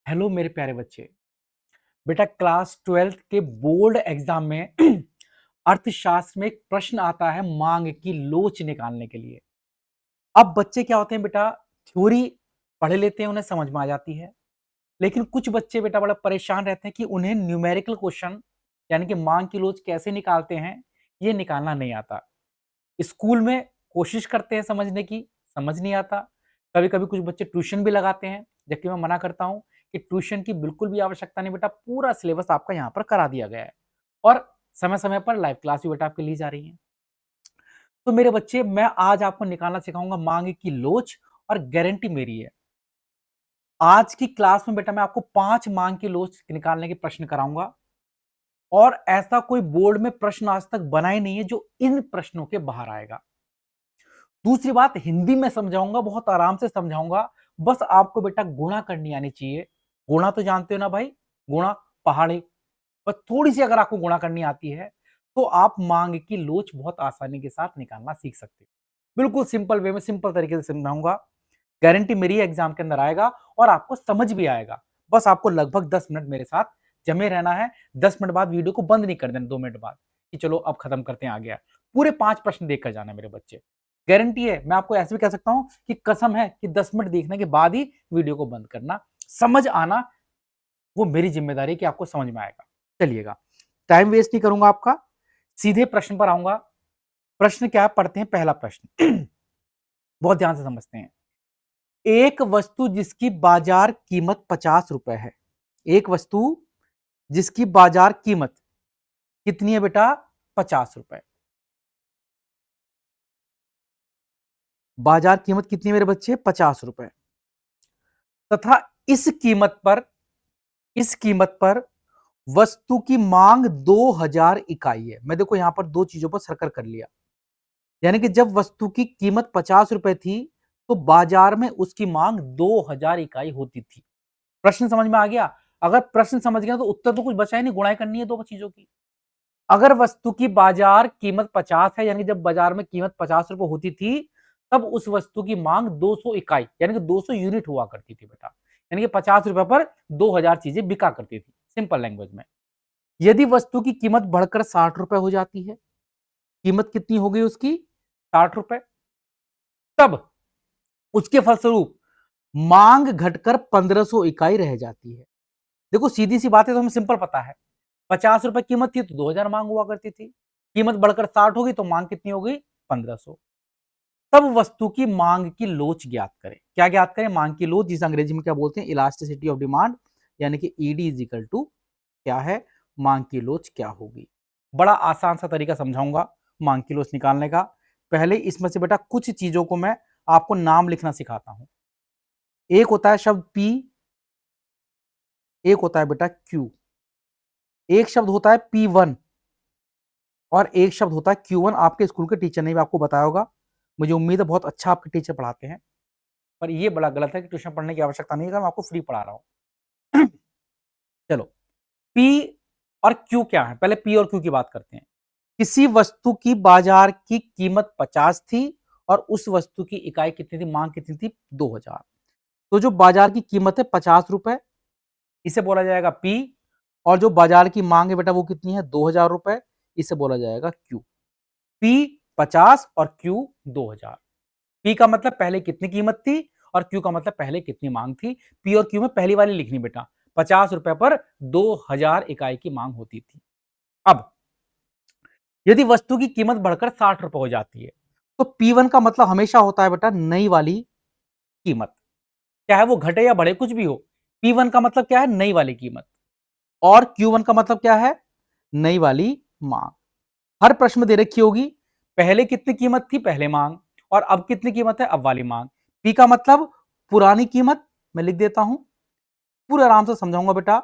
Hello मेरे प्यारे बच्चे। बेटा क्लास 12th के बोर्ड एग्जाम में अर्थशास्त्र में एक प्रश्न आता है मांग की लोच निकालने के लिए। अब बच्चे क्या होते हैं बेटा, थ्योरी पढ़ लेते हैं, उन्हें समझ में आ जाती है, लेकिन कुछ बच्चे बेटा बड़ा परेशान रहते हैं कि उन्हें न्यूमेरिकल क्वेश्चन यानी कि मांग की लोच कैसे निकालते हैं, ये निकालना नहीं आता। स्कूल में कोशिश करते हैं समझने की, समझ नहीं आता। कभी कभी कुछ बच्चे ट्यूशन भी लगाते हैं, जबकि मैं मना करता हूं कि ट्यूशन की बिल्कुल भी आवश्यकता नहीं बेटा, पूरा सिलेबस आपका यहाँ पर करा दिया गया है और समय समय पर लाइव क्लास भी बेटा आपके ली जा रही है। तो मेरे बच्चे, मैं आज आपको निकालना सिखाऊंगा मांग की लोच, और गारंटी मेरी है। आज की क्लास में बेटा मैं आपको 5 मांग की लोच निकालने के प्रश्न कराऊंगा, और ऐसा कोई बोर्ड में प्रश्न आज तक बना ही नहीं है जो इन प्रश्नों के बाहर आएगा। दूसरी बात, हिंदी में समझाऊंगा, बहुत आराम से समझाऊंगा। बस आपको बेटा गुणा करनी आनी चाहिए। गुणा तो जानते हो ना भाई, गुणा पहाड़ी। बस थोड़ी सी अगर आपको गुणा करनी आती है तो आप मांग की लोच बहुत आसानी के साथ निकालना सीख सकते हो। बिल्कुल सिंपल वे में, सिंपल तरीके से समझाऊंगा। गारंटी मेरी एग्जाम के अंदर आएगा और आपको समझ भी आएगा। बस आपको लगभग 10 मिनट मेरे साथ जमे रहना है। 10 मिनट बाद वीडियो को बंद नहीं कर देना, 2 मिनट बाद कि चलो अब खत्म करते हैं, आ गया। पूरे 5 प्रश्न देख कर जाना मेरे बच्चे। गारंटी है, मैं आपको ऐसे भी कह सकता हूं कि कसम है कि 10 मिनट देखने के बाद ही वीडियो को बंद करना। समझ आना वो मेरी जिम्मेदारी कि आपको समझ में आएगा। चलिएगा, टाइम वेस्ट नहीं करूंगा आपका, सीधे प्रश्न पर आऊंगा। प्रश्न क्या है, पढ़ते हैं पहला प्रश्न। बहुत ध्यान से समझते हैं। एक वस्तु जिसकी बाजार कीमत 50 रुपए है, एक वस्तु जिसकी बाजार कीमत कितनी है बेटा, 50 रुपए। बाजार कीमत कितनी है मेरे बच्चे, 50 रुपए। तथा इस कीमत पर वस्तु की मांग 2000 इकाई है। मैं देखो यहां पर दो चीजों पर सर्कल कर लिया, यानी कि जब वस्तु की कीमत 50 रुपए थी तो बाजार में उसकी मांग 2000 इकाई होती थी। प्रश्न समझ में आ गया? अगर प्रश्न समझ गया तो उत्तर तो कुछ बचा ही नहीं, गुणाई करनी है दो चीजों की। अगर वस्तु की बाजार कीमत 50 है, यानी जब बाजार में कीमत 50 रुपए होती थी, तब उस वस्तु की मांग 200 इकाई यानी कि 200 यूनिट हुआ करती थी बेटा। यानी कि 50 रुपए पर 2000 चीजें बिका करती थी, सिंपल लैंग्वेज में। यदि वस्तु की कीमत बढ़कर 60 रुपए हो जाती है, कीमत कितनी हो गई उसकी, 60 रुपए, तब उसके फलस्वरूप मांग घटकर 1500 इकाई रह जाती है। देखो सीधी सी बात है, तो हमें सिंपल पता है, 50 रुपए कीमत थी तो 2000 मांग हुआ करती थी, कीमत बढ़कर 60 होगी तो मांग कितनी हो गई, 1500। तब वस्तु की मांग की लोच ज्ञात करें। क्या ज्ञात करें, मांग की लोच, जिसे अंग्रेजी में क्या बोलते हैं, इलास्टिसिटी ऑफ डिमांड, यानी कि ईडी इज इक्वल टू क्या है, मांग की लोच क्या होगी। बड़ा आसान सा तरीका समझाऊंगा मांग की लोच निकालने का। पहले इसमें से बेटा कुछ चीजों को मैं आपको नाम लिखना सिखाता हूं। एक होता है शब्द P, एक होता है बेटा Q, एक शब्द होता है P1 और एक शब्द होता है Q1। आपके स्कूल के टीचर ने भी आपको बताया होगा, मुझे उम्मीद है बहुत अच्छा आपके टीचर पढ़ाते हैं। पर ये बड़ा गलत है कि ट्यूशन पढ़ने की आवश्यकता नहीं है, मैं आपको फ्री पढ़ा रहा हूं। चलो, P और Q क्या है, पहले P और Q की बात करते हैं। किसी वस्तु की बाजार की कीमत 50 थी और उस वस्तु की इकाई कितनी थी, मांग कितनी थी, 2000। तो जो बाजार की कीमत है 50 रुपए, इसे बोला जाएगा P, और जो बाजार की मांग है बेटा वो कितनी है, 2000 रुपए, इसे बोला जाएगा Q। P 50 और Q 2000। P का मतलब पहले कितनी कीमत थी और Q का मतलब पहले कितनी मांग थी। P और Q में पहली वाली लिखनी बेटा, 50 रुपए पर 2000 इकाई की मांग होती थी। अब यदि वस्तु की कीमत बढ़कर 60 रुपए हो जाती है, तो P1 का मतलब हमेशा होता है बेटा नई वाली कीमत, चाहे वो घटे या बढ़े कुछ भी हो। P1 का मतलब क्या है, नई वाली कीमत, और Q1 का मतलब क्या है, नई वाली मांग। हर प्रश्न में दे रखी होगी, पहले कितनी कीमत थी, पहले मांग, और अब कितनी कीमत है, अब वाली मांग। P का मतलब पुरानी कीमत, मैं लिख देता हूं, पूरे आराम से समझाऊंगा बेटा।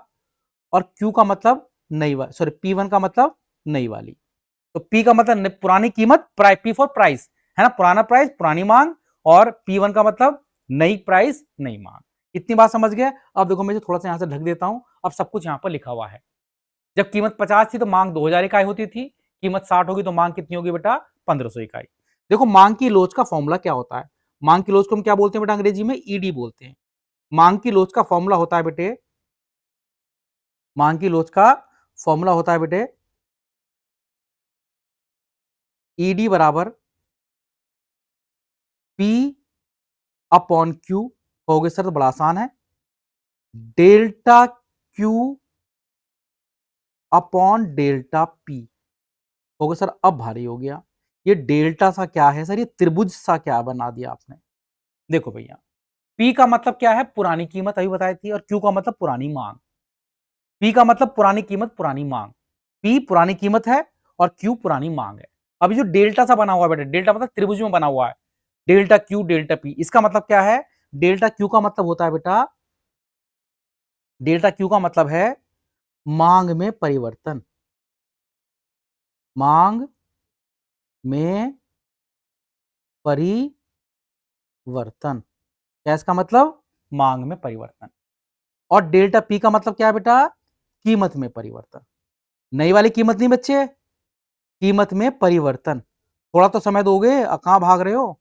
और Q का मतलब नई वाली, सॉरी P1 का मतलब नई वाली। तो P का मतलब पुरानी कीमत, P फॉर प्राइस है ना, पुराना प्राइस पुरानी मांग, और P1 का मतलब नई प्राइस नई मांग। इतनी बात समझ गए? अब देखो मैं थोड़ा सा यहां से ढक देता हूं, अब सब कुछ यहां पर लिखा हुआ है। जब कीमत 50 थी तो मांग 2000 इकाई होती थी, कीमत 60 होगी तो मांग कितनी होगी बेटा, 1500 इकाई। देखो मांग की लोच का फॉर्मूला क्या होता है, मांग की लोच को हम क्या बोलते हैं बेटा, अंग्रेजी में ईडी बोलते हैं। मांग की लोच का फॉर्मूला होता है बेटे मांग की लोच का फॉर्मूला होता है बेटे ईडी बराबर पी अपॉन क्यू। कहोगे सर तो बड़ा आसान है, delta Q upon delta P. कहोगे सर अब भारी हो गया, ये डेल्टा सा क्या है सर, ये त्रिभुज सा क्या बना दिया आपने। देखो भैया, पी का मतलब क्या है, पुरानी कीमत अभी बताई थी, और क्यू का मतलब पुरानी मांग। पी का मतलब पुरानी कीमत पुरानी मांग, पी पुरानी कीमत है और क्यू पुरानी मांग है। अभी जो डेल्टा सा बना हुआ है बेटा, डेल्टा मतलब त्रिभुज में बना हुआ है, डेल्टा क्यू डेल्टा पी, इसका मतलब क्या है, डेल्टा क्यू का मतलब होता है बेटा, डेल्टा क्यू का मतलब है मांग में परिवर्तन, मांग में परिवर्तन। क्या इसका मतलब, मांग में परिवर्तन। और डेल्टा पी का मतलब क्या है बेटा, कीमत में परिवर्तन। नई वाली कीमत नहीं बच्चे, कीमत में परिवर्तन। थोड़ा तो समय दोगे, कहां भाग रहे हो,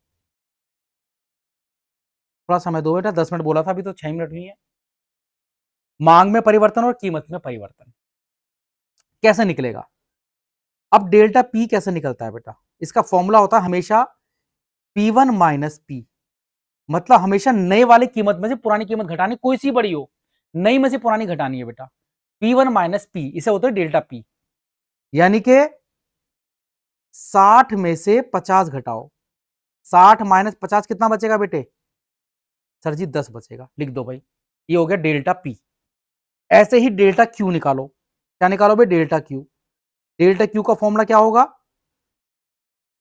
थोड़ा समय दो बेटा, 10 मिनट बोला था, अभी तो 6 मिनट हुई है। मांग में परिवर्तन और कीमत में परिवर्तन कैसे निकलेगा। अब डेल्टा पी कैसे निकलता है बेटा, इसका फॉर्मूला होता है हमेशा P1 माइनस पी, मतलब हमेशा नए वाली कीमत में से पुरानी कीमत घटानी, कोई सी बड़ी हो, नई में से पुरानी घटानी है बेटा। P1 माइनस पी, इसे होता है डेल्टा पी। यानी कि 60 में से 50 घटाओ, 60 माइनस 50 कितना बचेगा बेटे, सर जी 10 बचेगा, लिख दो भाई, ये हो गया डेल्टा पी। ऐसे ही डेल्टा क्यू निकालो, क्या निकालो भाई, डेल्टा क्यू। डेल्टा क्यू का फॉर्मूला क्या होगा,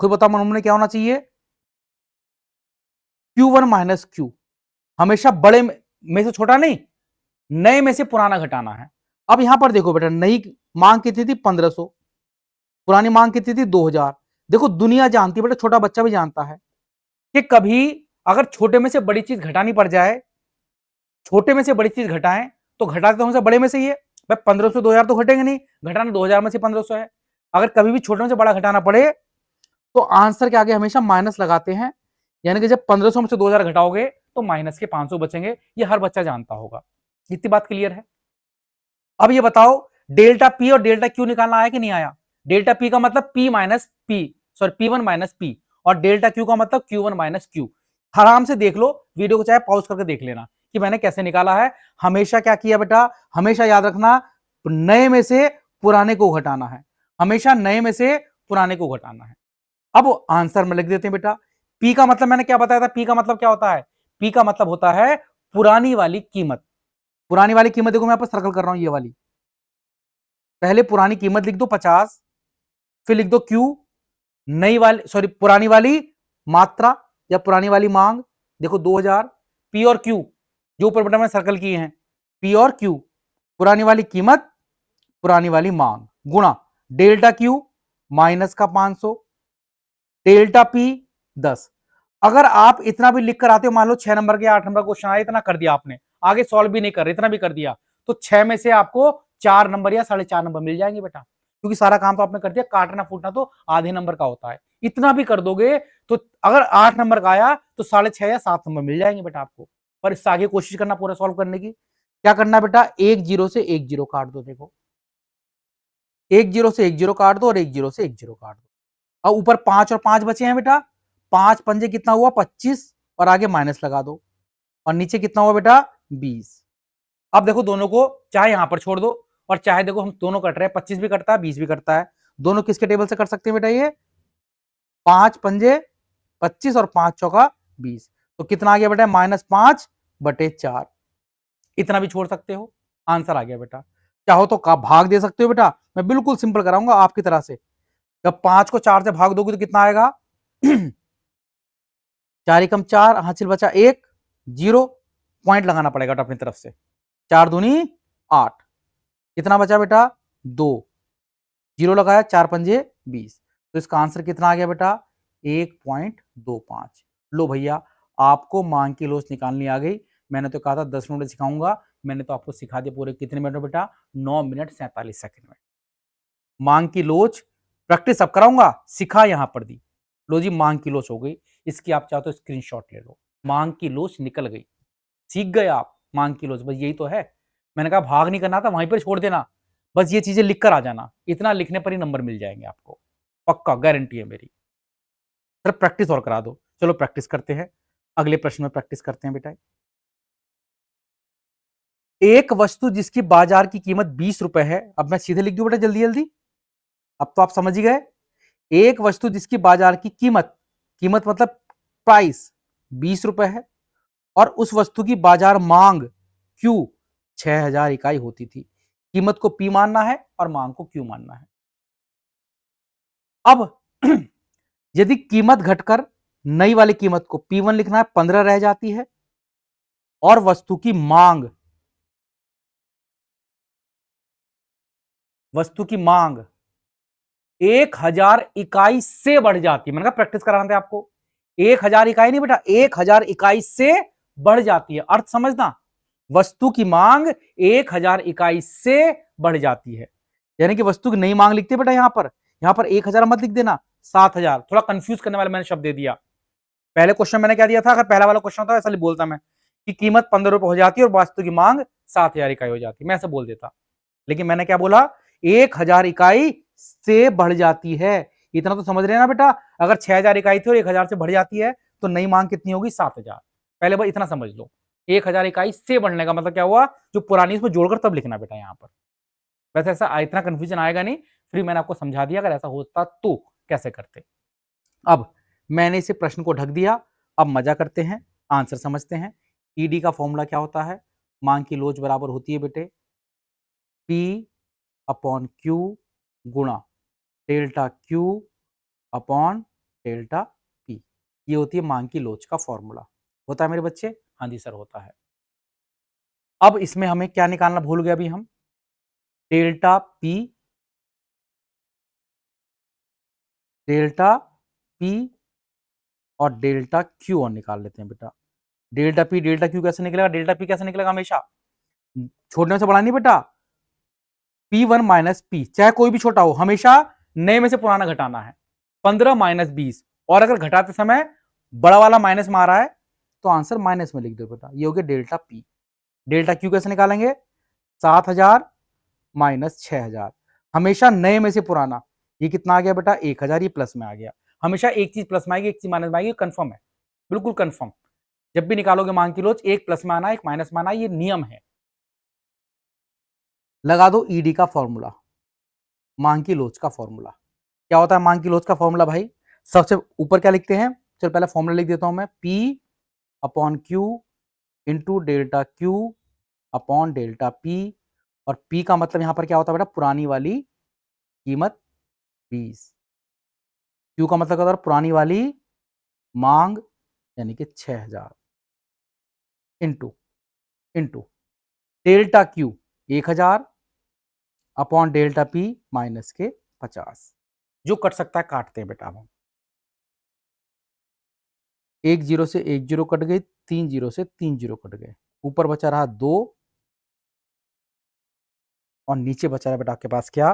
खुद बताओ मन में क्या होना चाहिए, Q1 माइनस क्यू, हमेशा बड़े में से छोटा नहीं, नए में से पुराना घटाना है। अब यहां पर देखो बेटा, नई मांग कितनी थी 1500, पुरानी मांग कितनी थी 2000। देखो दुनिया जानती है बेटा, छोटा बच्चा भी जानता है कि कभी अगर छोटे में से बड़ी चीज घटानी पड़ जाए, छोटे में से बड़ी चीज घटाएं, तो घटाते तो हमसे बड़े में से ही है भाई, 1500 2000 तो घटेंगे नहीं, घटाना 2000 में से 1500 है। अगर कभी भी छोटे में से बड़ा घटाना पड़े तो आंसर के आगे हमेशा माइनस लगाते हैं, यानी कि जब 1500 में से 2000 घटाओगे तो माइनस के 500 बचेंगे, ये हर बच्चा जानता होगा। इतनी बात क्लियर है। अब ये बताओ, डेल्टा पी और डेल्टा क्यू निकालना आया कि नहीं आया। डेल्टा पी का मतलब P minus P, sorry P1 minus P, और डेल्टा क्यू का मतलब Q1 माइनस क्यू। आराम से देख लो वीडियो को, चाहे पॉज करके देख लेना कि मैंने कैसे निकाला है। हमेशा क्या किया बेटा, हमेशा याद रखना, नए में से पुराने को घटाना है, हमेशा नए में से पुराने को घटाना है। अब आंसर में लिख देते हैं बेटा, पी का मतलब मैंने क्या बताया था, पी का मतलब क्या होता है, पी का मतलब होता है पुरानी वाली कीमत। पुरानी वाली कीमत देखो मैं यहां पर सर्कल कर रहा हूं, ये वाली, पहले पुरानी कीमत लिख दो 50, फिर लिख दो क्यू, नई वाली सॉरी पुरानी वाली मात्रा या पुरानी वाली मांग, देखो 2000, पी और क्यू जो ऊपर बटन में सर्कल किए हैं, पी और क्यू पुरानी वाली कीमत पुरानी वाली मांग, गुणा डेल्टा क्यू माइनस का 500, डेल्टा पी 10। अगर आप इतना भी लिख कर आते हो, मान लो 6 नंबर के 8 नंबर क्वेश्चन आए, इतना कर दिया आपने, आगे सॉल्व भी नहीं कर रहे, इतना भी कर दिया, तो 6 में से आपको 4 नंबर या 4.5 नंबर मिल जाएंगे बेटा, क्योंकि सारा काम तो आपने कर दिया, काटना फूटना तो आधे नंबर का होता है। इतना भी कर दोगे तो अगर 8 नंबर का आया तो 6.5 या 7 नंबर मिल जाएंगे बेटा आपको। पर इससे आगे कोशिश करना पूरा सॉल्व करने की। क्या करना है बेटा, एक जीरो से एक जीरो काट दो, देखो एक जीरो से एक जीरो काट दो और एक जीरो से एक जीरो काट दो। अब ऊपर 5 और 5 बचे हैं बेटा, 5 पंजे कितना हुआ 25, और आगे माइनस लगा दो, और नीचे कितना हुआ बेटा 20। अब देखो दोनों को चाहे यहां पर छोड़ दो, और चाहे देखो हम दोनों कट रहे हैं, 25 भी कटता है 20 भी कटता है, दोनों किसके टेबल से कर सकते हैं बेटा, ये 5 पंजे 25 और 5 चौका 20, तो कितना आ गया बेटा -5/4। इतना भी छोड़ सकते हो, आंसर आ गया बेटा। चाहो तो का भाग दे सकते हो बेटा, मैं बिल्कुल सिंपल कराऊंगा आपकी तरह से। जब 5 को 4 से भाग दोगे तो कितना आएगा 4 एकम 4, हासिल बचा 1, 0, पॉइंट लगाना पड़ेगा अपनी तरफ से, 4 दूनी 8, कितना बचा बेटा 2, 0 लगाया, 4 पंजे 20, तो इसका आंसर कितना आ गया बेटा 1.25। लो भैया, आपको मांग की लोच निकालनी आ गई। मैंने तो कहा था 10 मिनट सिखाऊंगा, मैंने तो आपको सिखा दिया पूरे कितने मिनट में बेटा, 9 मिनट 47 सेकंड में। मांग की लोच प्रैक्टिस अब कराऊंगा, सिखा यहां पर दी। लो जी, मांग की लोच हो गई, इसकी आप चाहो तो स्क्रीनशॉट ले लो, मांग की लोच निकल गई, सीख गए आप मांग की लोच, बस यही तो है। मैंने कहा भाग नहीं करना था, वहीं पर छोड़ देना, बस ये चीजें लिख कर आ जाना, इतना लिखने पर ही नंबर मिल जाएंगे आपको, पक्का गारंटी है मेरी। सर प्रैक्टिस और करा दो, चलो प्रैक्टिस करते हैं, अगले प्रश्न में प्रैक्टिस करते हैं बेटा। एक वस्तु जिसकी बाजार की कीमत 20 रुपए है, अब मैं सीधे लिख दूं बेटा जल्दी जल्दी, अब तो आप समझ ही गए। एक वस्तु जिसकी बाजार की कीमत, कीमत मतलब प्राइस 20 रुपए है, और उस वस्तु की बाजार मांग क्यू 6000 इकाई होती थी। कीमत को पी मानना है और मांग को क्यू मानना है। अब यदि कीमत घटकर नई वाली कीमत को P1 लिखना है, 15 रह जाती है, और वस्तु की मांग, वस्तु की मांग 1000 इकाई से बढ़ जाती है। मैंने कहा प्रैक्टिस कराना था आपको, 1000 इकाई नहीं बेटा, 1000 इकाई से बढ़ जाती है, अर्थ समझना, वस्तु की मांग 1000 इकाई से बढ़ जाती है, यानी कि वस्तु की नई मांग लिखते बेटा, यहां पर 1000 मत लिख देना, 7000, थोड़ा कंफ्यूज करने वाला मैंने शब्द दे दिया। पहले क्वेश्चन मैंने क्या दिया था, अगर पहला वाला क्वेश्चन होता ऐसा बोलता मैं कि कीमत 15 रुपए हो जाती है और वस्तु की मांग 7000 इकाई हो जाती, मैं ऐसा बोल देता, लेकिन मैंने क्या बोला, 1000 इकाई से बढ़ जाती है। इतना तो समझ रहे हैं ना बेटा, अगर 6000 इकाई थी और 1000 से बढ़ जाती है तो नई मांग कितनी होगी, 7000। पहले बार इतना समझ लो, 1000 इकाई से बढ़ने का मतलब क्या हुआ, जो पुरानी इसमें जोड़कर तब लिखना बेटा यहाँ पर। वैसे ऐसा इतना कंफ्यूजन आएगा नहीं, फिर मैंने आपको समझा दिया, अगर ऐसा होता तो कैसे करते। अब मैंने इसे प्रश्न को ढक दिया, अब मजा करते हैं, आंसर समझते हैं। ईडी का फॉर्मूला क्या होता है, मांग की लोच बराबर होती है बेटे P अपॉन Q गुणा delta Q upon delta P, ये होती है मांग की लोच का फॉर्मूला। होता है मेरे बच्चे, हाँ जी सर होता है। अब इसमें हमें क्या निकालना भूल गए अभी हम, डेल्टा P, डेल्टा P और डेल्टा Q और निकाल लेते हैं बेटा। डेल्टा P डेल्टा Q कैसे निकलेगा, डेल्टा P कैसे निकलेगा, हमेशा छोटे में से बड़ा नहीं बेटा, P1 माइनस P, चाहे कोई भी छोटा हो, हमेशा नए में से पुराना घटाना है। 15 माइनस 20, और अगर घटाते समय बड़ा वाला माइनस में आ रहा है तो आंसर माइनस में लिख दो बेटा, ये हो गया डेल्टा P। डेल्टा Q कैसे निकालेंगे, 7000 माइनस 6000, हमेशा नए में से पुराना, ये कितना आ गया बेटा 1000, ये प्लस में आ गया, हमेशा एक चीज प्लस में आएगी एक चीज माइनस में आएगी, कंफर्म है, बिल्कुल कंफर्म। जब भी निकालोगे मांग की लोच, एक प्लस में आना एक माइनस में आना, ये नियम है। लगा दो ईडी का फॉर्मूला, मांग की लोच का फॉर्मूला क्या होता है, मांग की लोच का फॉर्मूला भाई, सबसे ऊपर क्या लिखते हैं, चलो पहले फॉर्मूला लिख देता हूं मैं, P upon Q into delta Q upon delta P, और P का मतलब यहां पर क्या होता है बेटा, पुरानी वाली कीमत 20, Q का मतलब क्या होता है, पुरानी वाली मांग यानी कि 6000, into into delta Q 1000 upon delta P minus के 50, जो कट सकता है काटते हैं बेटा हम, एक जीरो से एक जीरो कट गई, 3 जीरो से 3 जीरो कट गए, ऊपर बचा रहा 2 और नीचे बचा रहा बेटा आपके पास क्या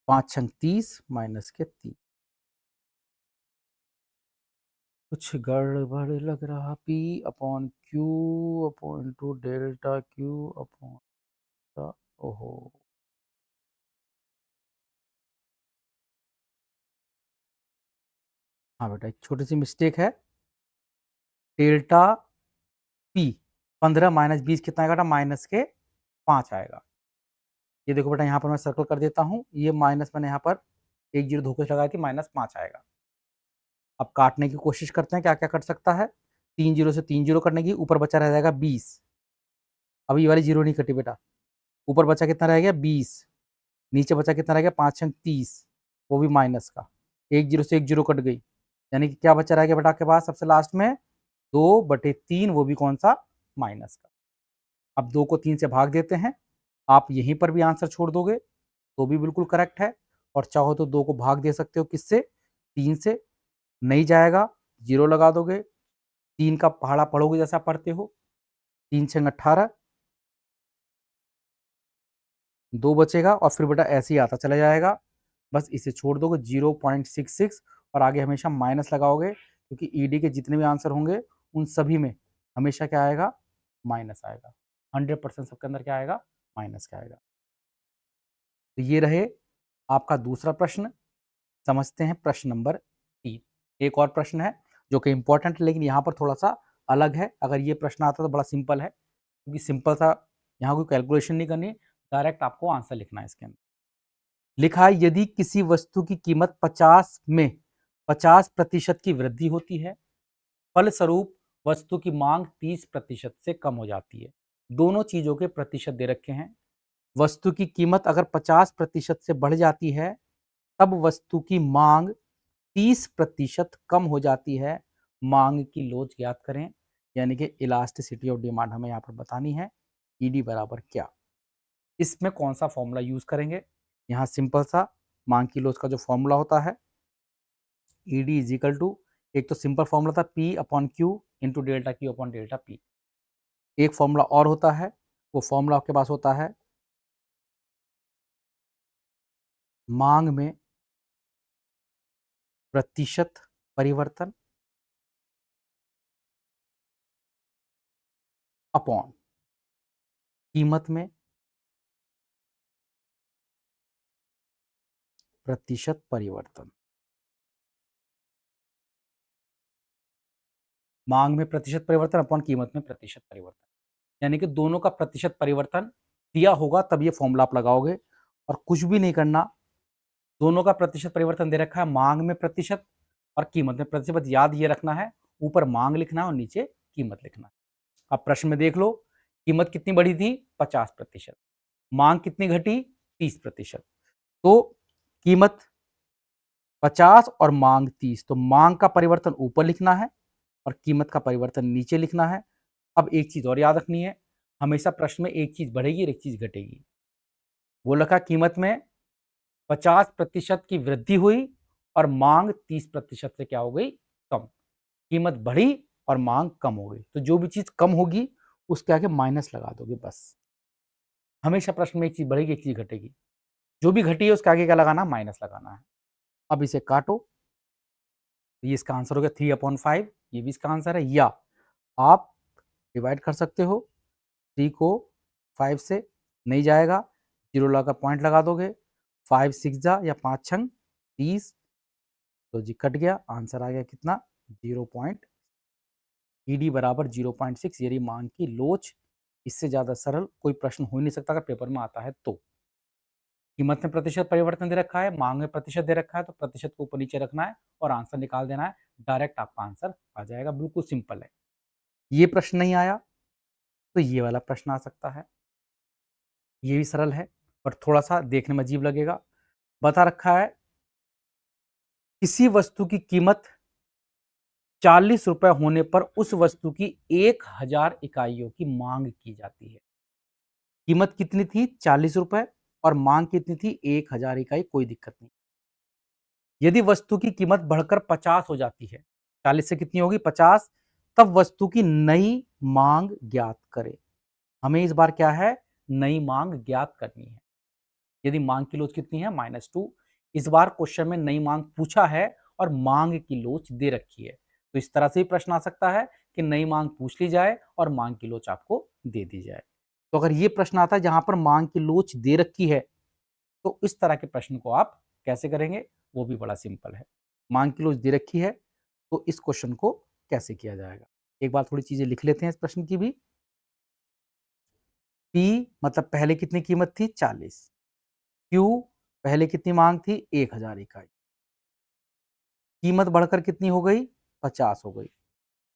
5 छंग 30 माइनस के 30, कुछ गड़बड़ लग रहा, P upon Q upon two delta Q upon, ओहो हाँ बेटा एक छोटी सी मिस्टेक है, डेल्टा P 15 माइनस 20 कितना आएगा, माइनस के 5 आएगा। ये देखो बेटा यहाँ पर मैं सर्कल कर देता हूँ, ये माइनस मैंने यहाँ पर एक जीरो धोखे से लगाई थी, माइनस 5 आएगा। अब काटने की कोशिश करते हैं, क्या क्या कट सकता है, 3 जीरो से 3 जीरो करने की, ऊपर बचा रह जाएगा 20, अब ये वाली जीरो नहीं कटी बेटा, ऊपर बचा कितना रह गया 20, नीचे बचा कितना रह गया 5 छंग 30, वो भी माइनस का, एक जीरो से एक जीरो कट गई, यानी कि क्या बचा रह गया बेटा आपके पास सबसे लास्ट में 2/3, वो भी कौन सा, माइनस का। अब 2 को 3 से भाग देते हैं, आप यहीं पर भी आंसर छोड़ दोगे तो भी बिल्कुल करेक्ट है, और चाहो तो 2 को भाग दे सकते हो किससे, 3 से, नहीं जाएगा जीरो लगा दोगे, 3 का पहाड़ा पढ़ोगे जैसा पढ़ते हो, 3 छंग 18, 2 बचेगा और फिर बेटा ऐसे ही आता चला जाएगा, बस इसे छोड़ दोगे 0.66 और आगे हमेशा माइनस लगाओगे, क्योंकि ईडी के जितने भी आंसर होंगे उन सभी में हमेशा क्या आएगा, माइनस आएगा। 100% सबके अंदर क्या आएगा, माइनस का आएगा। तो ये रहे आपका दूसरा प्रश्न। समझते हैं प्रश्न नंबर 3। एक और प्रश्न है जो कि इंपॉर्टेंट है, लेकिन यहाँ पर थोड़ा सा अलग है। अगर ये प्रश्न आता तो बड़ा सिंपल है, क्योंकि सिंपल सा, यहाँ कोई कैलकुलेशन नहीं करनी, डायरेक्ट आपको आंसर लिखना है इसके अंदर। लिखा है यदि किसी वस्तु की कीमत 50 में 50% की वृद्धि होती है, फलस्वरूप वस्तु की मांग 30% से कम हो जाती है। दोनों चीजों के प्रतिशत दे रखे हैं। वस्तु की कीमत अगर 50% से बढ़ जाती है, तब वस्तु की मांग 30% कम हो जाती है। मांग की लोच ज्ञात करें, यानी कि इलास्टिसिटी ऑफ डिमांड हमें यहाँ पर बतानी है। ईडी बराबर क्या, इसमें कौन सा फॉर्मूला यूज करेंगे? यहाँ सिंपल सा मांग की लोच का जो फॉर्मूला होता है, ईडी इज इक्वल टू, एक तो सिंपल फॉर्मूला था P upon Q into delta Q upon delta P. एक फॉर्मूला और होता है, वो फॉर्मूला आपके पास होता है मांग में प्रतिशत परिवर्तन अपॉन कीमत में प्रतिशत परिवर्तन। मांग में प्रतिशत परिवर्तन अपॉन कीमत में प्रतिशत परिवर्तन, यानी कि दोनों का प्रतिशत परिवर्तन दिया होगा तब ये फॉर्मूला आप लगाओगे, और कुछ भी नहीं करना। दोनों का प्रतिशत परिवर्तन दे रखा है, मांग में प्रतिशत और कीमत में प्रतिशत, याद ये रखना है, ऊपर मांग लिखना है और नीचे कीमत लिखना है। अब प्रश्न में देख लो, कीमत कितनी बढ़ी थी, 50%, मांग कितनी घटी, 30%। तो कीमत 50 और मांग 30, तो मांग का परिवर्तन ऊपर लिखना है और कीमत का परिवर्तन नीचे लिखना है। अब एक चीज और याद रखनी है, हमेशा प्रश्न में एक चीज बढ़ेगी और एक चीज घटेगी। वो लिखा कीमत में 50% की वृद्धि हुई और मांग 30% से क्या हो गई, कम। कीमत बढ़ी और मांग कम हो गई, तो जो भी चीज कम होगी उसके आगे माइनस लगा दोगे बस। हमेशा प्रश्न में एक चीज बढ़ेगी एक चीज घटेगी, जो भी घटी है उसके आगे क्या लगाना, माइनस लगाना है। अब इसे काटो, ये इसका आंसर हो गया 3/5, ये भी इसका आंसर है। या आप डिवाइड कर सकते हो, 3 को 5 से नहीं जाएगा, 0 लगा पॉइंट लगा दोगे, 5 6 जा या 5 छंग 30, तो जी कट गया, आंसर आ गया कितना, 0. ईडी बराबर 0.6। यदि मांग की लोच, इससे ज्यादा सरल कोई प्रश्न हो ही नहीं सकता अगर पेपर में आता है तो। कीमत में प्रतिशत परिवर्तन दे रखा है, मांग में प्रतिशत दे रखा है, तो प्रतिशत को ऊपर नीचे रखना है और आंसर निकाल देना है, डायरेक्ट आपका आंसर आ जाएगा। बिल्कुल सिंपल है। ये प्रश्न नहीं आया तो ये वाला प्रश्न आ सकता है, ये भी सरल है पर थोड़ा सा देखने में अजीब लगेगा। बता रखा है किसी वस्तु की कीमत 40 रुपए होने पर उस वस्तु की 1000 इकाइयों की मांग की जाती है। कीमत कितनी थी, 40 रुपए, और मांग कितनी थी, 1000 इकाई। कोई दिक्कत नहीं। यदि वस्तु की कीमत बढ़कर 50 हो जाती है, 40 से कितनी होगी, 50, तब वस्तु की नई मांग ज्ञात करें। हमें इस बार क्या है, नई मांग ज्ञात करनी है। यदि मांग की लोच कितनी है, -2। इस बार क्वेश्चन में नई मांग पूछा है और मांग की लोच दे रखी है, तो इस तरह से भी प्रश्न आ सकता है कि नई मांग पूछ ली जाए और मांग की लोच आपको दे दी जाए। तो अगर ये प्रश्न आता है जहां पर मांग की लोच दे रखी है, तो इस तरह के प्रश्न को आप कैसे करेंगे, वो भी बड़ा सिंपल है। मांग की लोच दे रखी है तो इस क्वेश्चन को कैसे किया जाएगा, एक बार थोड़ी चीजें लिख लेते हैं इस प्रश्न की भी। पी मतलब पहले कितनी कीमत थी, 40। क्यू पहले कितनी मांग थी, 1000 इकाई। कीमत बढ़कर कितनी हो गई, 50 हो गई,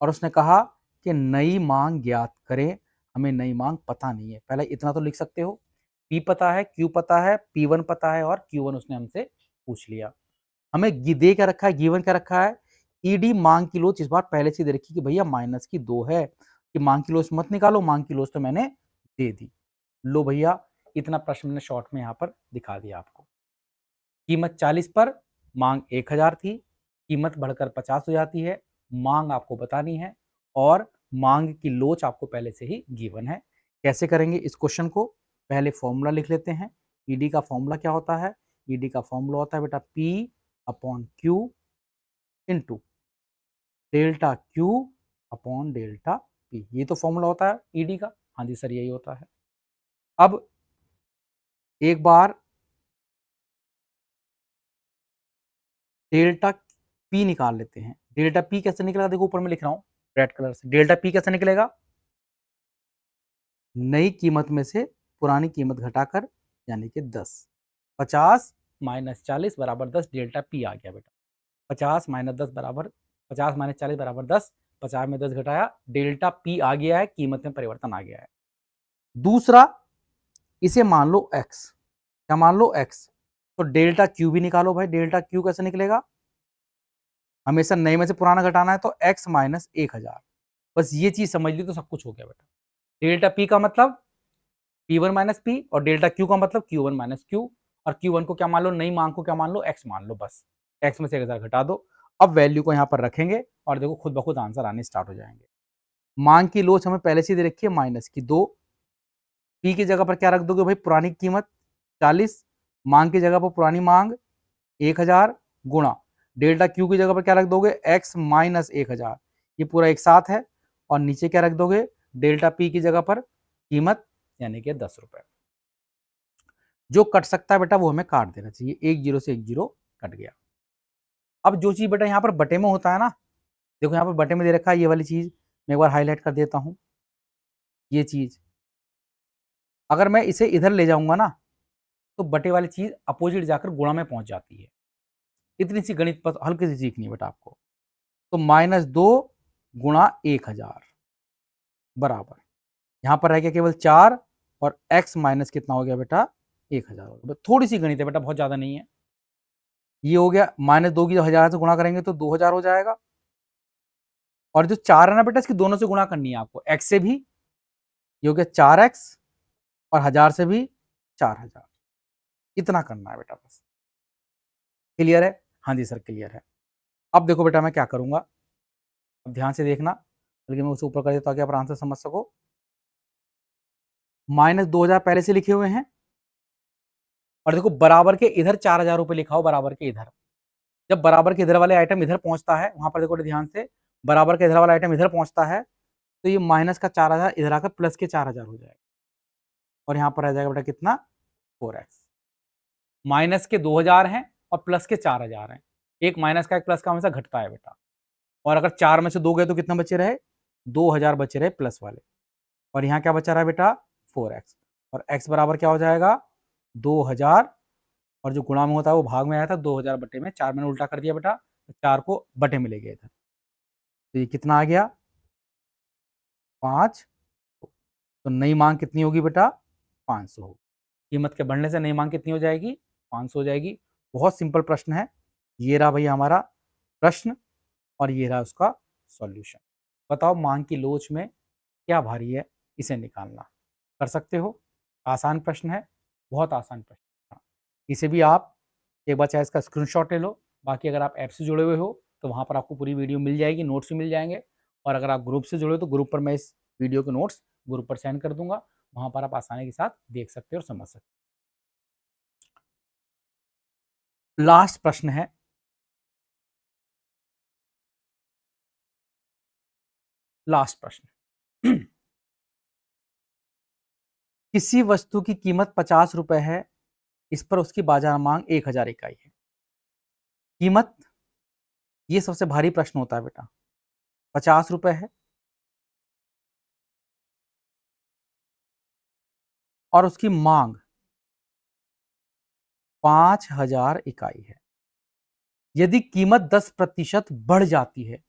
और उसने कहा कि नई मांग ज्ञात करें। हमें नई मांग पता नहीं है, पहले इतना तो लिख सकते हो, पी पता है, क्यू पता है, P1 पता है और Q1 उसने हमसे पूछ लिया। हमें दे क्या रखा है, गिवन क्या रखा है, ईडी मांग की लोच इस बार पहले से दे रखी कि भैया -2 है, कि मांग की लोच मत निकालो, मांग की लोच तो मैंने दे दी। लो भैया, इतना प्रश्न मैंने शॉर्ट में यहाँ पर दिखा दिया आपको। कीमत 40 पर मांग 1000 थी, कीमत बढ़कर 50 हो जाती है, मांग आपको बतानी है और मांग की लोच आपको पहले से ही गिवन है। कैसे करेंगे इस क्वेश्चन को, पहले फॉर्मूला लिख लेते हैं। ईडी का फॉर्मूला क्या होता है, ईडी का फॉर्मूला होता है बेटा P/Q into delta Q upon delta P, ये तो फॉर्मूला होता है ईडी का। हाँ जी सर, यही होता है। अब एक बार डेल्टा पी निकाल लेते हैं। डेल्टा पी कैसे निकलेगा, देखो ऊपर में लिख रहा हूं रेड कलर से। डेल्टा पी कैसे निकलेगा, नई कीमत में से पुरानी कीमत घटाकर, यानी कि 10। 50 माइनस 40 बराबर 10, डेल्टा पी आ गया बेटा। 50 माइनस 10 बराबर 50 माइनस 40 बराबर 10, 50 में 10 घटाया, डेल्टा पी आ गया है, कीमत में परिवर्तन आ गया है। दूसरा, इसे मान लो x, क्या मान लो x, तो डेल्टा क्यू भी निकालो भाई। डेल्टा क्यू कैसे निकलेगा, हमेशा नए में से पुराना घटाना है, तो x माइनस 1000। बस ये चीज समझ ली तो सब कुछ हो गया बेटा। डेल्टा पी का मतलब P1 माइनस पी, और डेल्टा क्यू का मतलब Q1 माइनस क्यू, और Q1 को क्या मान लो, नई मांग को क्या मान लो, x मान लो। बस x में से 1000 घटा दो। अब वैल्यू को यहाँ पर रखेंगे और देखो खुद ब खुद आंसर आने स्टार्ट हो जाएंगे। मांग की लोच हमें पहले से दे रखी है माइनस की 2, पी की जगह पर क्या रख दोगे भाई, पुरानी कीमत 40, मांग की जगह पर पुरानी मांग 1000, गुणा डेल्टा क्यू की जगह पर क्या रख दोगे, x माइनस 1000, ये पूरा एक साथ है, और नीचे क्या रख दोगे, डेल्टा पी की जगह पर कीमत, यानी कि 10 रुपए। जो कट सकता है बेटा वो हमें काट देना चाहिए, एक जीरो से एक जीरो कट गया। अब जो चीज बेटा यहाँ पर बटे में होता है ना, देखो यहाँ पर बटे में दे रखा है ये वाली चीज, मैं एक बार हाईलाइट कर देता हूं। ये चीज अगर मैं इसे इधर ले जाऊंगा ना, तो बटे वाली चीज अपोजिट जाकर गुणा में पहुंच जाती है। इतनी सी गणित पर हल्की सी सीखनी है बेटा आपको। तो -2 गुणा 1000 बराबर, यहां पर रह गया केवल 4, और x माइनस कितना हो गया बेटा, 1000 हो गया। थोड़ी सी गणित है बेटा, बहुत ज्यादा नहीं है। ये हो गया, -2 की जब 1000 से गुणा करेंगे तो 2000 हो जाएगा, और जो 4 है ना बेटा, इसकी दोनों से गुणा करनी है आपको, x से भी, ये हो गया 4x, और 1000 से भी 4000, इतना करना है बेटा बस। क्लियर है, हाँ जी सर क्लियर है। अब देखो बेटा मैं क्या करूंगा, अब ध्यान से देखना, बल्कि मैं उसे ऊपर कर देता हूं ताकि आप आंसर समझ सको। -2000 पहले से लिखे हुए हैं, और देखो बराबर के इधर 4000 रुपए लिखा हो, बराबर के इधर। जब बराबर के इधर वाले आइटम इधर पहुंचता है, वहां पर देखो ध्यान से, बराबर के इधर वाला आइटम इधर पहुंचता है, तो ये माइनस का 4000 इधर आकर प्लस के 4000 हो जाएगा, और यहाँ पर रह जाएगा बेटा कितना, 4x। माइनस के 2000 हैं और प्लस के 4000 हैं, एक माइनस का एक प्लस का हमेशा घटता है बेटा, और अगर 4 में से 2 गए तो कितना बचे रहे, 2000 बचे रहे प्लस वाले, और यहाँ क्या बचा रहा है बेटा, 4x, और x बराबर क्या हो जाएगा, 2000, और जो गुणा में होता है वो भाग में आया था, 2000 बटे में 4 मैंने उल्टा कर दिया बेटा, तो 4 को बटे में ले गया इधर, तो ये कितना आ गया, 5। तो नई मांग कितनी होगी बेटा, 500 होगी। कीमत के बढ़ने से नई मांग कितनी हो जाएगी, 500 हो जाएगी। बहुत सिंपल प्रश्न है, ये रहा भैया हमारा प्रश्न, और ये रहा उसका सॉल्यूशन। बताओ मांग की लोच में क्या भारी है, इसे निकालना। कर सकते हो, आसान प्रश्न है, बहुत आसान प्रश्न। इसे भी आप एक बार चाहे इसका स्क्रीनशॉट ले लो, बाकी अगर आप ऐप से जुड़े हुए हो तो वहाँ पर आपको पूरी वीडियो मिल जाएगी, नोट्स भी मिल जाएंगे, और अगर आप ग्रुप से जुड़े हो तो ग्रुप पर मैं इस वीडियो के नोट्स ग्रुप पर सेंड कर दूंगा, वहाँ पर आप आसानी के साथ देख सकते हो और समझ सकते हो। लास्ट प्रश्न है, लास्ट प्रश्न किसी वस्तु की कीमत 50 रुपए है, इस पर उसकी बाजार मांग 1000 इकाई है। कीमत, ये सबसे भारी प्रश्न होता है बेटा, 50 रुपए है और उसकी मांग 5000 इकाई है। यदि कीमत 10% बढ़ जाती है,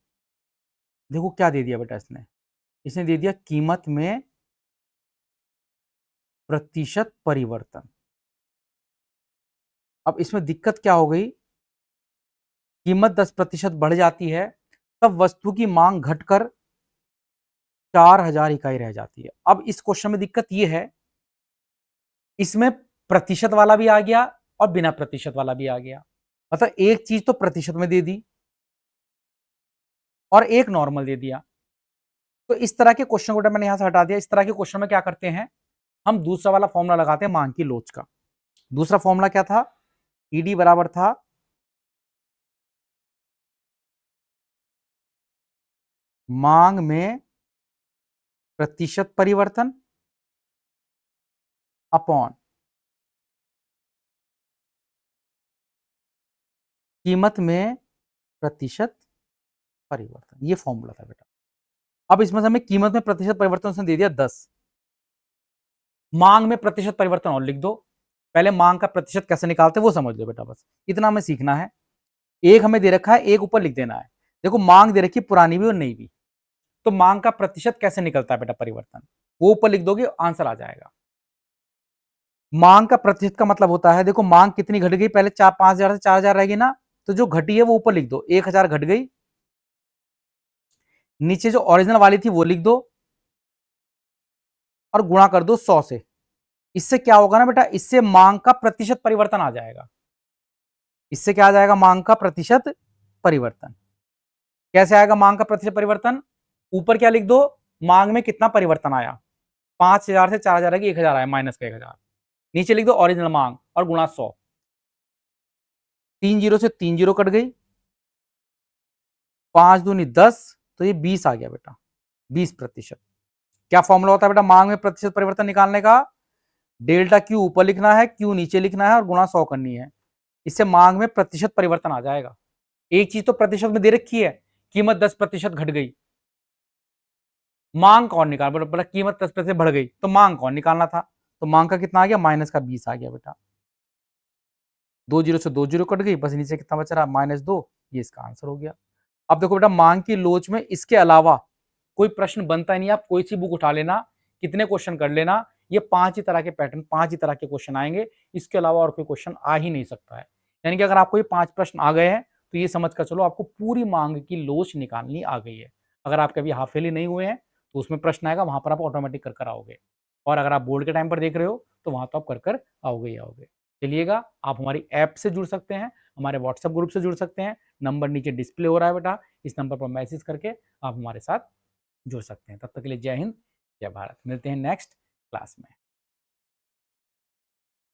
देखो क्या दे दिया बेटा इसने, इसने दे दिया कीमत में प्रतिशत परिवर्तन। अब इसमें दिक्कत क्या हो गई, कीमत 10% बढ़ जाती है, तब वस्तु की मांग घटकर 4000 इकाई रह जाती है। अब इस क्वेश्चन में दिक्कत यह है, इसमें प्रतिशत वाला भी आ गया और बिना प्रतिशत वाला भी आ गया, मतलब एक चीज तो प्रतिशत में दे दी और एक नॉर्मल दे दिया। तो इस तरह के क्वेश्चन को मैंने यहां से हटा दिया। इस तरह के क्वेश्चन में क्या करते हैं, हम दूसरा वाला फॉर्मूला लगाते हैं मांग की लोच का। दूसरा फॉर्मूला क्या था, ईडी बराबर था मांग में प्रतिशत परिवर्तन अपॉन कीमत में प्रतिशत परिवर्तन, ये फॉर्मूला था बेटा। अब इसमें से हमें कीमत में प्रतिशत परिवर्तन उसने दे दिया 10, मांग में प्रतिशत परिवर्तन और लिख दो। पहले मांग का प्रतिशत कैसे निकालते हैं वो समझ लो बेटा, बस इतना हमें सीखना है। एक हमें दे रखा है, एक ऊपर लिख देना है। देखो मांग दे रखी पुरानी भी और नई भी, तो मांग का प्रतिशत कैसे निकलता है बेटा परिवर्तन, वो ऊपर लिख दोगे आंसर आ जाएगा। मांग का प्रतिशत का मतलब होता है, देखो मांग कितनी घट गई, पहले 5,000 से 4,000 रहेगी ना, तो जो घटी है वो ऊपर लिख दो, 1,000 घट गई, नीचे जो ओरिजिनल वाली थी वो लिख दो और गुणा कर दो 100 से। इससे क्या होगा ना बेटा, इससे मांग का प्रतिशत परिवर्तन आ जाएगा। इससे क्या आ जाएगा, मांग का प्रतिशत परिवर्तन। कैसे आएगा मांग का प्रतिशत परिवर्तन, ऊपर क्या लिख दो, मांग में कितना परिवर्तन आया, 5,000 से 4,000 की 1,000 आया, माइनस का 1,000, नीचे लिख दो ओरिजिनल मांग और गुणा 100। 3 जीरो से 3 जीरो कट गई, 5 दूनी 10, तो ये 20 आ गया बेटा, 20%। क्या फॉर्मूला होता है बेटा मांग में प्रतिशत परिवर्तन निकालने का, डेल्टा क्यू ऊपर लिखना है, क्यू नीचे लिखना है और गुणा 100 करनी है। इससे मांग में प्रतिशत परिवर्तन आ जाएगा। एक चीज तो प्रतिशत में दे रखी है, कीमत 10% घट गई, मांग कौन निकाल, बोला कीमत 10% बढ़ गई, तो मांग कौन निकालना था, तो मांग का कितना आ गया, माइनस का 20 आ गया बेटा। 2 जीरो से 2 जीरो कट गई, बस नीचे कितना बच रहा, -2, ये इसका आंसर हो गया। अब देखो बेटा मांग की लोच में इसके अलावा कोई प्रश्न बनता ही नहीं, आप कोई सी बुक उठा लेना, कितने क्वेश्चन कर लेना, ये 5 ही तरह के पैटर्न, 5 ही तरह के क्वेश्चन आएंगे, इसके अलावा और कोई क्वेश्चन आ ही नहीं सकता है। यानी कि अगर आपको ये 5 प्रश्न आ गए हैं, तो ये समझ कर चलो आपको पूरी मांग की लोच निकालनी आ गई है। अगर आप कभी हाफ ईयरली नहीं हुए हैं, तो उसमें प्रश्न आएगा, वहां पर आप ऑटोमेटिक कर आओगे, और अगर आप बोर्ड के टाइम पर देख रहे हो, तो वहां तो आप कर आओगे ही आओगे। चलिएगा, आप हमारी ऐप से जुड़ सकते हैं, हमारे व्हाट्सएप ग्रुप से जुड़ सकते हैं, नंबर नीचे डिस्प्ले हो रहा है बेटा, इस नंबर पर मैसेज करके आप हमारे साथ जुड़ सकते हैं। तब तक के लिए जय हिंद, जय भारत। मिलते हैं नेक्स्ट क्लास में।